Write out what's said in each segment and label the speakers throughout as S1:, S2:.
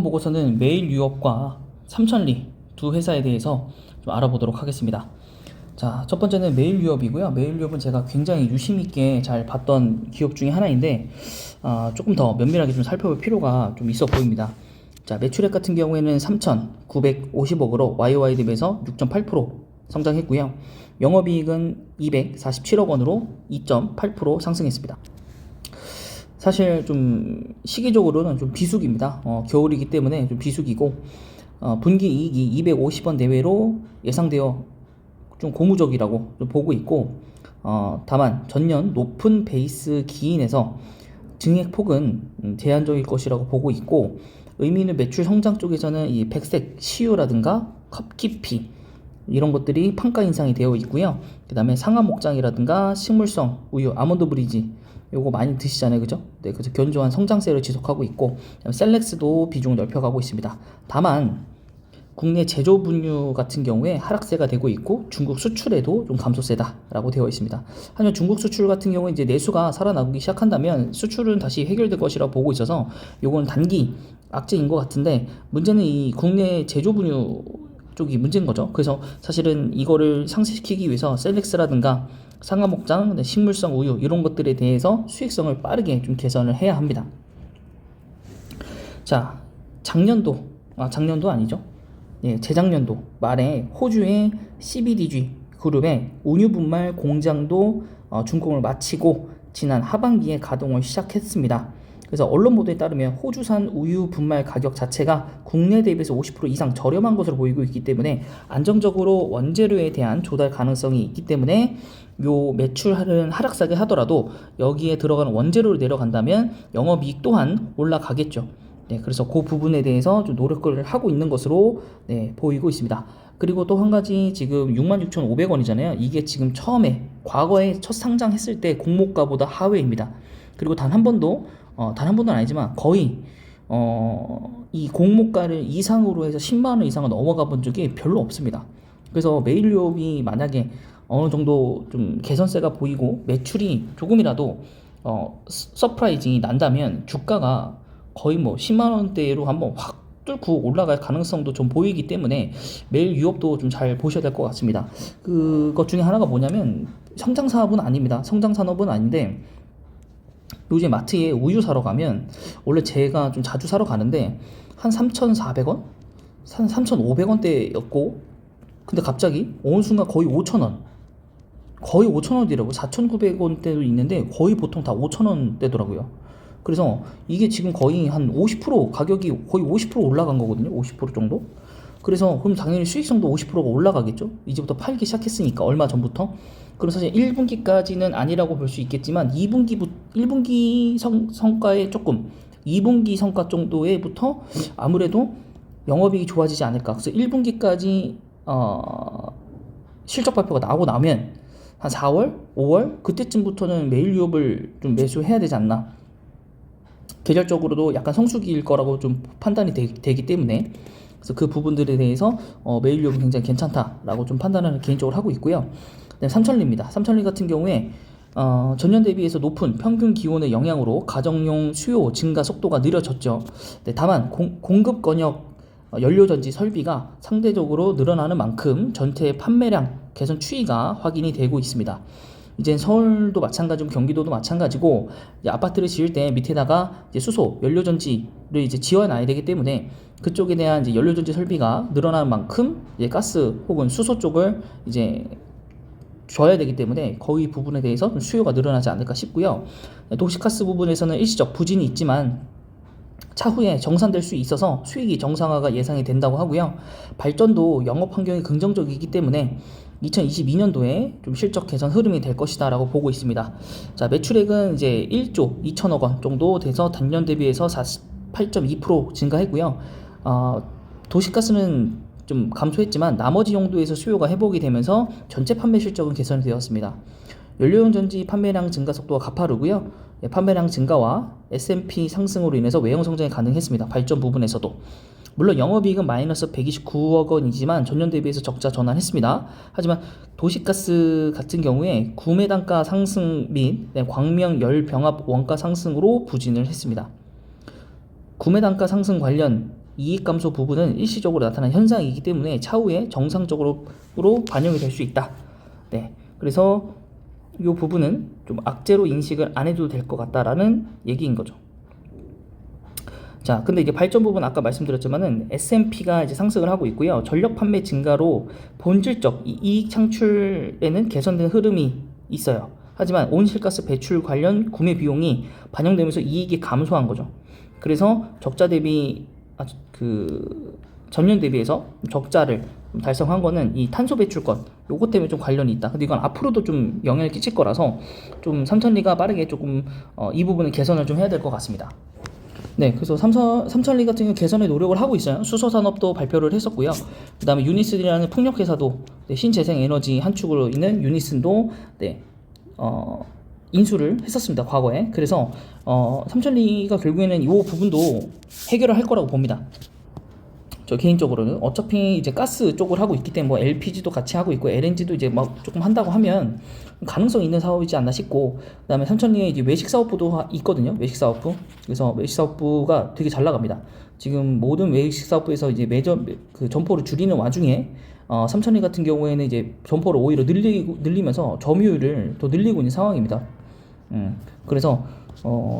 S1: 이번 보고서는 메일유업과 삼천리 두 회사에 대해서 좀 알아보도록 하겠습니다. 자, 첫 번째는 메일유업이고요. 메일유업은 제가 굉장히 유심 있게 잘 봤던 기업 중에 하나인데 조금 더 면밀하게 좀 살펴볼 필요가 좀 있어 보입니다. 자, 매출액 같은 경우에는 3,950억으로 YOY 대비해서 6.8% 성장했고요. 영업이익은 247억 원으로 2.8% 상승했습니다. 사실 좀 시기적으로는 좀 비수기입니다. 겨울이기 때문에 좀 비수기고 분기 이익이 250원 내외로 예상되어 좀 고무적이라고 좀 보고 있고 다만 전년 높은 베이스 기인에서 증액폭은 제한적일 것이라고 보고 있고 의미 있는 매출 성장 쪽에서는 이 백색 CU라든가 컵 깊이 이런 것들이 판가 인상이 되어 있고요. 그 다음에 상하 목장이라든가 식물성 우유 아몬드 브리지 요거 많이 드시잖아요, 그죠? 네, 그래서 견조한 성장세를 지속하고 있고 셀렉스도 비중을 넓혀가고 있습니다. 다만 국내 제조 분유 같은 경우에 하락세가 되고 있고 중국 수출에도 좀 감소세다라고 되어 있습니다. 하지만 중국 수출 같은 경우에 이제 내수가 살아나기 시작한다면 수출은 다시 해결될 것이라고 보고 있어서 요건 단기 악재인 것 같은데 문제는 이 국내 제조 분유 쪽이 문제인 거죠. 그래서 사실은 이거를 상쇄시키기 위해서 셀렉스라든가 상하목장, 식물성 우유 이런 것들에 대해서 수익성을 빠르게 좀 개선을 해야 합니다. 자, 작년도 아니죠. 예, 재작년도 말에 호주의 CBDG 그룹의 우유 분말 공장도 준공을 마치고 지난 하반기에 가동을 시작했습니다. 그래서 언론 보도에 따르면 호주산 우유 분말 가격 자체가 국내 대비해서 50% 이상 저렴한 것으로 보이고 있기 때문에 안정적으로 원재료에 대한 조달 가능성이 있기 때문에 요 매출은 하락세게 하더라도 여기에 들어가는 원재료를 내려간다면 영업이익 또한 올라가겠죠. 네, 그래서 그 부분에 대해서 좀 노력을 하고 있는 것으로 보이고 있습니다. 그리고 또 한 가지 지금 66,500원이잖아요. 이게 지금 처음에 과거에 첫 상장했을 때 공모가보다 하회입니다. 그리고 단 한 번도 아니지만 거의 이 공모가를 이상으로 해서 10만원 이상을 넘어가 본 적이 별로 없습니다. 그래서 메일유업이 만약에 어느 정도 좀 개선세가 보이고 매출이 조금이라도 서프라이징이 난다면 주가가 거의 뭐 10만원대로 한번 확 뚫고 올라갈 가능성도 좀 보이기 때문에 메일유업도 좀 잘 보셔야 될 것 같습니다. 그것 중에 하나가 뭐냐면 성장사업은 아닙니다. 성장산업은 아닌데 요즘 마트에 우유 사러 가면 원래 제가 좀 자주 사러 가는데 한 3,400원? 한 3,500원대였고 근데 갑자기 어느 순간 거의 5,000원 거의 5,000원이라고 4,900원대도 있는데 거의 보통 다 5,000원대더라고요. 그래서 이게 지금 거의 한 50% 가격이 거의 50% 올라간 거거든요. 50% 정도. 그래서 그럼 당연히 수익성도 50%가 올라가겠죠. 이제부터 팔기 시작했으니까 얼마 전부터. 그럼 사실 1분기까지는 아니라고 볼 수 있겠지만 1분기 성과에 조금 2분기 성과 정도에부터 아무래도 영업이익이 좋아지지 않을까. 그래서 1분기까지 실적 발표가 나오고 나면 한 4월, 5월 그때쯤부터는 메일유업을 좀 매수해야 되지 않나. 계절적으로도 약간 성수기일 거라고 좀 판단이 되기 때문에 그래서 그 부분들에 대해서 메일유업은 굉장히 괜찮다라고 좀 판단을 개인적으로 하고 있고요. 삼천리입니다. 삼천리 같은 경우에 전년 대비해서 높은 평균 기온의 영향으로 가정용 수요 증가 속도가 느려졌죠. 다만 공급 권역 연료전지 설비가 상대적으로 늘어나는 만큼 전체 판매량 개선 추이가 확인이 되고 있습니다. 이제 서울도 마찬가지고 경기도도 마찬가지고 이제 아파트를 지을 때 밑에다가 이제 수소 연료전지를 이제 지어놔야 되기 때문에 그쪽에 대한 이제 연료전지 설비가 늘어나는 만큼 이제 가스 혹은 수소 쪽을 이제 줘야 되기 때문에 거의 부분에 대해서 좀 수요가 늘어나지 않을까 싶고요. 도시가스 부분에서는 일시적 부진이 있지만 차후에 정산될 수 있어서 수익이 정상화가 예상이 된다고 하고요. 발전도 영업 환경이 긍정적이기 때문에 2022년도에 좀 실적 개선 흐름이 될 것이다 라고 보고 있습니다. 자, 매출액은 이제 1조 2천억 원 정도 돼서 단년 대비해서 48.2% 증가했고요. 도시가스는 좀 감소했지만 나머지 용도에서 수요가 회복이 되면서 전체 판매 실적은 개선이 되었습니다. 연료용 전지 판매량 증가 속도가 가파르고요. 판매량 증가와 S&P 상승으로 인해서 외형 성장이 가능했습니다. 발전 부분에서도. 물론 영업이익은 마이너스 129억 원이지만 전년 대비해서 적자 전환했습니다. 하지만 도시가스 같은 경우에 구매 단가 상승 및 광명 열 병합 원가 상승으로 부진을 했습니다. 구매 단가 상승 관련 이익 감소 부분은 일시적으로 나타난 현상이기 때문에 차후에 정상적으로 반영이 될 수 있다. 네, 그래서 이 부분은 좀 악재로 인식을 안 해도 될 것 같다라는 얘기인 거죠. 자, 근데 이제 발전 부분 아까 말씀드렸지만은 S&P가 이제 상승을 하고 있고요. 전력 판매 증가로 본질적 이익 창출에는 개선된 흐름이 있어요. 하지만 온실가스 배출 관련 구매 비용이 반영되면서 이익이 감소한 거죠. 그래서 적자 대비 전년 대비해서 적자를 달성한 거는 이 탄소 배출권 요것 때문에 좀 관련이 있다. 근데 이건 앞으로도 좀 영향을 끼칠 거라서 좀 삼천리가 빠르게 조금 이 부분은 개선을 좀 해야 될 것 같습니다. 네, 그래서 삼천리 같은 경우 개선에 노력을 하고 있어요. 수소산업도 발표를 했었고요. 그 다음에 유니슨이라는 풍력회사도 신재생에너지 한 축으로 있는 유니슨도 인수를 했었습니다, 과거에. 그래서 삼천리가 결국에는 이 부분도 해결을 할 거라고 봅니다. 저 개인적으로는 어차피 이제 가스 쪽을 하고 있기 때문에 뭐 LPG도 같이 하고 있고 LNG도 이제 막 조금 한다고 하면 가능성 있는 사업이지 않나 싶고, 그다음에 삼천리에 이제 외식 사업부도 있거든요. 외식 사업부. 그래서 외식 사업부가 되게 잘 나갑니다. 지금 모든 외식 사업부에서 이제 그 점포를 줄이는 와중에 삼천리 같은 경우에는 이제 점포를 오히려 늘리면서 점유율을 더 늘리고 있는 상황입니다. 그래서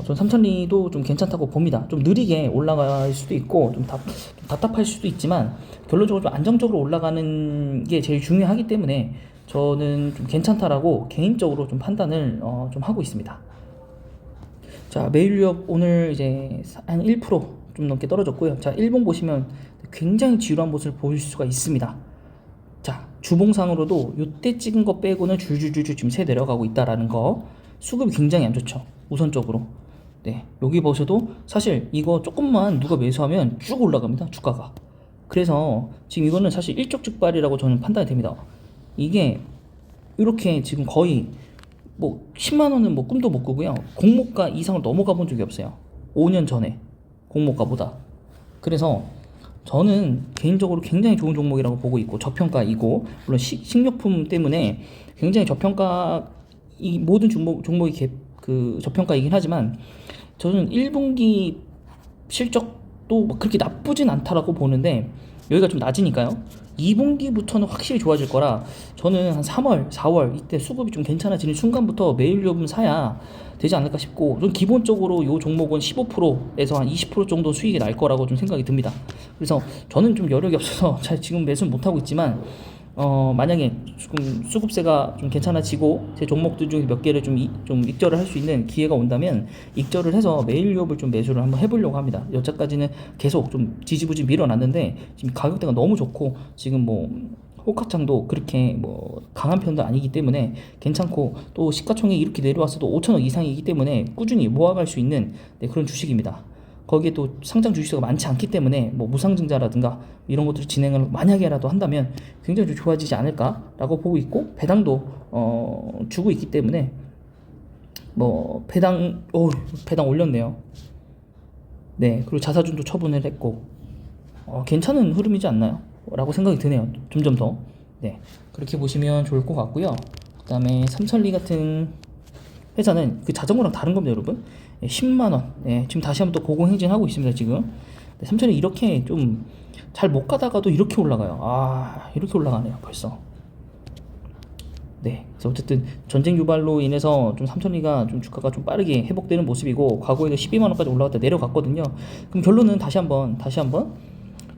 S1: 전 삼천리도 좀 괜찮다고 봅니다. 좀 느리게 올라갈 수도 있고 좀 답답할 수도 있지만 결론적으로 좀 안정적으로 올라가는 게 제일 중요하기 때문에 저는 좀 괜찮다라고 개인적으로 좀 판단을 좀 하고 있습니다. 자, 매일유업 오늘 이제 한 1% 좀 넘게 떨어졌고요. 자, 일봉 보시면 굉장히 지루한 모습을 보일 수가 있습니다. 자, 주봉상으로도 이때 찍은 거 빼고는 줄줄줄 지금 새 내려가고 있다라는 거. 수급이 굉장히 안 좋죠, 우선적으로. 네, 여기 보셔도 사실 이거 조금만 누가 매수하면 쭉 올라갑니다, 주가가. 그래서 지금 이거는 사실 일촉즉발이라고 저는 판단이 됩니다. 이게 이렇게 지금 거의 뭐 10만원은 뭐 꿈도 못 꾸고요. 공모가 이상을 넘어가 본 적이 없어요, 5년 전에 공모가보다. 그래서 저는 개인적으로 굉장히 좋은 종목이라고 보고 있고 저평가이고, 물론 식료품 때문에 굉장히 저평가, 이 모든 종목이 그 저평가이긴 하지만 저는 1분기 실적도 그렇게 나쁘진 않다라고 보는데 여기가 좀 낮으니까요. 2분기부터는 확실히 좋아질 거라 저는 한 3월, 4월 이때 수급이 좀 괜찮아지는 순간부터 매일요금 사야 되지 않을까 싶고, 좀 기본적으로 이 종목은 15%에서 한 20% 정도 수익이 날 거라고 좀 생각이 듭니다. 그래서 저는 좀 여력이 없어서 잘 지금 매수는 못하고 있지만 만약에 조금 수급세가 좀 괜찮아지고 제 종목들 중에 몇 개를 좀 익절을 할 수 있는 기회가 온다면 익절을 해서 매일유업을 좀 매수를 한번 해보려고 합니다. 여기까지는 계속 좀 지지부진 밀어놨는데 지금 가격대가 너무 좋고 지금 뭐 호가창도 그렇게 뭐 강한 편도 아니기 때문에 괜찮고, 또 시가총액이 이렇게 내려왔어도 5천억 이상이기 때문에 꾸준히 모아갈 수 있는 그런 주식입니다. 거기에 또 상장 주식수가 많지 않기 때문에 뭐 무상증자라든가 이런 것들을 진행을 만약에라도 한다면 굉장히 좀 좋아지지 않을까라고 보고 있고, 배당도 주고 있기 때문에 뭐 배당 올렸네요. 네, 그리고 자사주도 처분을 했고 괜찮은 흐름이지 않나요? 라고 생각이 드네요. 점점 더. 네, 그렇게 보시면 좋을 것 같고요. 그 다음에 삼천리 같은 회사는 그 자전거랑 다른 겁니다, 여러분. 10만원. 네, 지금 다시 한번 또 고공행진하고 있습니다, 지금. 네, 삼천리 이렇게 좀 잘 못 가다가도 이렇게 올라가요. 이렇게 올라가네요, 벌써. 네, 그래서 어쨌든 전쟁 유발로 인해서 좀 삼천리가 좀 주가가 좀 빠르게 회복되는 모습이고, 과거에도 12만원까지 올라갔다 내려갔거든요. 그럼 결론은 다시 한번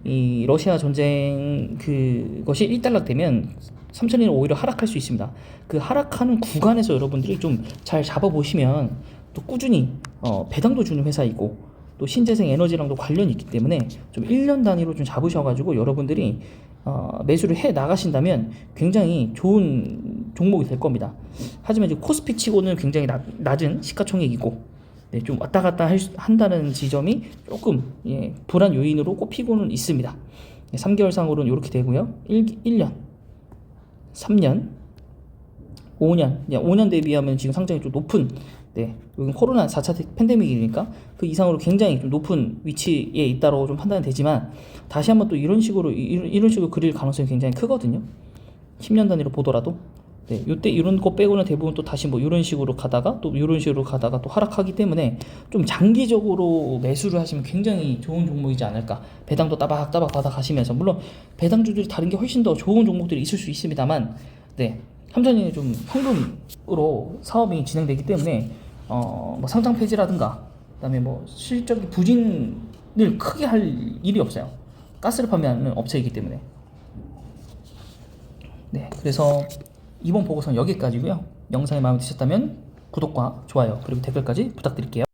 S1: 이 러시아 전쟁 그것이 일단락되면 삼천리는 오히려 하락할 수 있습니다. 그 하락하는 구간에서 여러분들이 좀 잘 잡아보시면 또 꾸준히 배당도 주는 회사이고 또 신재생 에너지랑도 관련이 있기 때문에 좀 1년 단위로 좀 잡으셔가지고 여러분들이 매수를 해 나가신다면 굉장히 좋은 종목이 될 겁니다. 하지만 이제 코스피 치고는 굉장히 낮은 시가총액이고, 네, 좀 왔다 갔다 한다는 지점이 조금 불안 요인으로 꼽히고는 있습니다. 3개월상으로는 이렇게 되고요. 1년, 3년, 5년, 5년 대비하면 지금 상당히 좀 높은, 네, 여기 코로나 4차 팬데믹이니까 그 이상으로 굉장히 좀 높은 위치에 있다고 좀 판단이 되지만, 다시 한번 또 이런 식으로 그릴 가능성이 굉장히 크거든요. 10년 단위로 보더라도. 네, 요때 이런 거 빼고는 대부분 또 다시 뭐 이런 식으로 가다가 또 이런 식으로 가다가 또 하락하기 때문에 좀 장기적으로 매수를 하시면 굉장히 좋은 종목이지 않을까. 배당도 따박따박 받아 가시면서, 물론 배당주들이 다른 게 훨씬 더 좋은 종목들이 있을 수 있습니다만, 네, 삼성이 좀 현금으로 사업이 진행되기 때문에 뭐 상장 폐지라든가 그다음에 뭐 실적이 부진을 크게 할 일이 없어요. 가스를 판매하는 업체이기 때문에. 네, 그래서 이번 보고서는 여기까지고요. 영상이 마음에 드셨다면 구독과 좋아요 그리고 댓글까지 부탁드릴게요.